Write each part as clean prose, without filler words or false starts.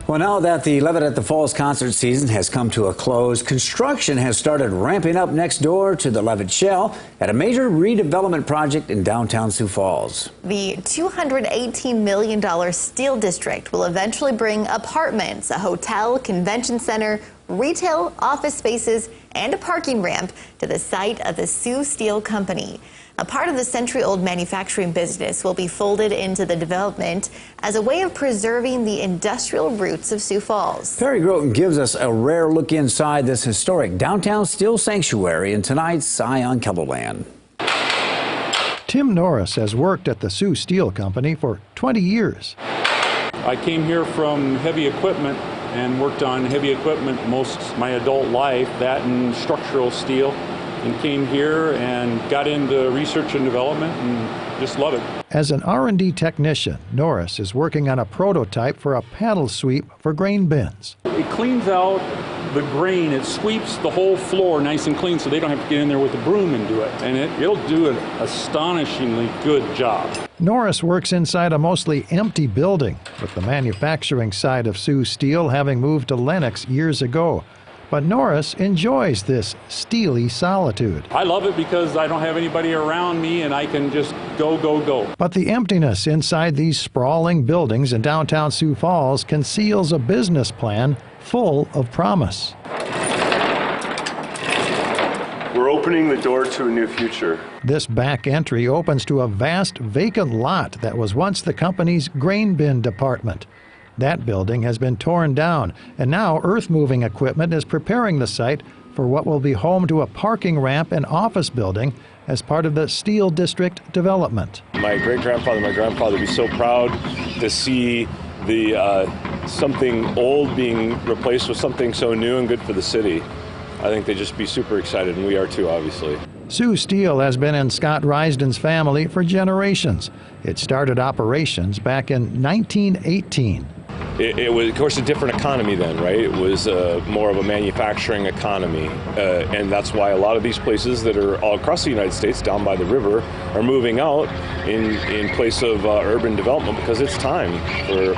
Well, now that the Levitt at the Falls concert season has come to a close, construction has started ramping up next door to the Levitt Shell at a major redevelopment project in downtown Sioux Falls. The $218 million Steel District will eventually bring apartments, a hotel, convention center, retail, office spaces, and a parking ramp to the site of the Sioux Steel Company. A part of the century-old manufacturing business will be folded into the development as a way of preserving the industrial roots of Sioux Falls. Perry Groten gives us a rare look inside this historic downtown steel sanctuary in tonight's On KELOLAND. Tim Norris has worked at the Sioux Steel Company for 20 years. I came here from heavy equipment and worked on heavy equipment most my adult life, that and structural steel, and came here and got into research and development and just love it. As an R&D technician, Norris is working on a prototype for a paddle sweep for grain bins. It cleans out the grain, it sweeps the whole floor nice and clean so they don't have to get in there with a broom and do it. And it'll do an astonishingly good job. Norris works inside a mostly empty building, with the manufacturing side of Sioux Steel having moved to Lenox years ago. But Norris enjoys this steely solitude. I love it because I don't have anybody around me and I can just go, go, go. But the emptiness inside these sprawling buildings in downtown Sioux Falls conceals a business plan full of promise. We're opening the door to a new future. This back entry opens to a vast vacant lot that was once the company's grain bin department. That building has been torn down, and now earth-moving equipment is preparing the site for what will be home to a parking ramp and office building as part of the Steel District development. My great-grandfather, my grandfather would be so proud to see the something old being replaced with something so new and good for the city. I think they'd just be super excited, and we are too, obviously. Sioux Steel has been in Scott Risden's family for generations. It started operations back in 1918. It was, of course, a different economy then, right? It was more of a manufacturing economy, and that's why a lot of these places that are all across the United States, down by the river, are moving out in place of urban development because it's time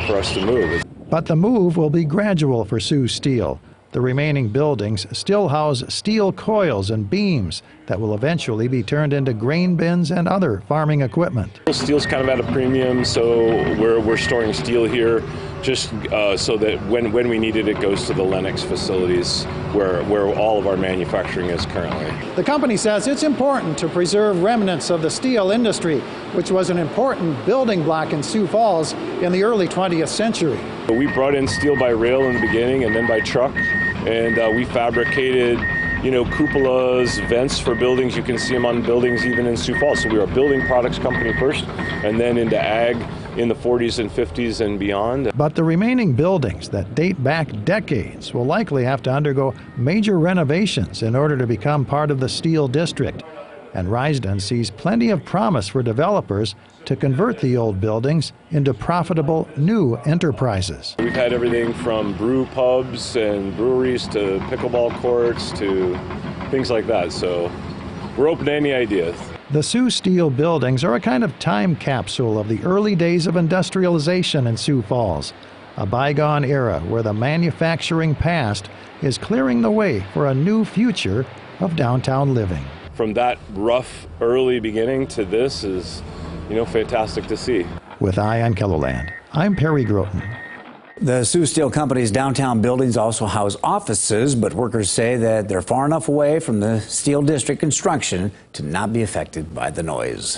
for us to move. But the move will be gradual for Sioux Steel. The remaining buildings still house steel coils and beams that will eventually be turned into grain bins and other farming equipment. Steel's kind of at a premium, so we're storing steel here just so that when we need it, it goes to the Lenox facilities where all of our manufacturing is currently. The company says it's important to preserve remnants of the steel industry, which was an important building block in Sioux Falls in the early 20th century. We brought in steel by rail in the beginning and then by truck, and we fabricated cupolas, vents for buildings. You can see them on buildings even in Sioux Falls. So we were a building products company first, and then into ag in the 40s and 50s and beyond. But the remaining buildings that date back decades will likely have to undergo major renovations in order to become part of the Steel District. And Risden sees plenty of promise for developers to convert the old buildings into profitable new enterprises. We've had everything from brew pubs and breweries to pickleball courts to things like that, so we're open to any ideas. The Sioux Steel buildings are a kind of time capsule of the early days of industrialization in Sioux Falls, a bygone era where the manufacturing past is clearing the way for a new future of downtown living. From that rough early beginning to this is, fantastic to see. With On KELOLAND, I'm Perry Groten. The Sioux Steel Company's downtown buildings also house offices, but workers say that they're far enough away from the Steel District construction to not be affected by the noise.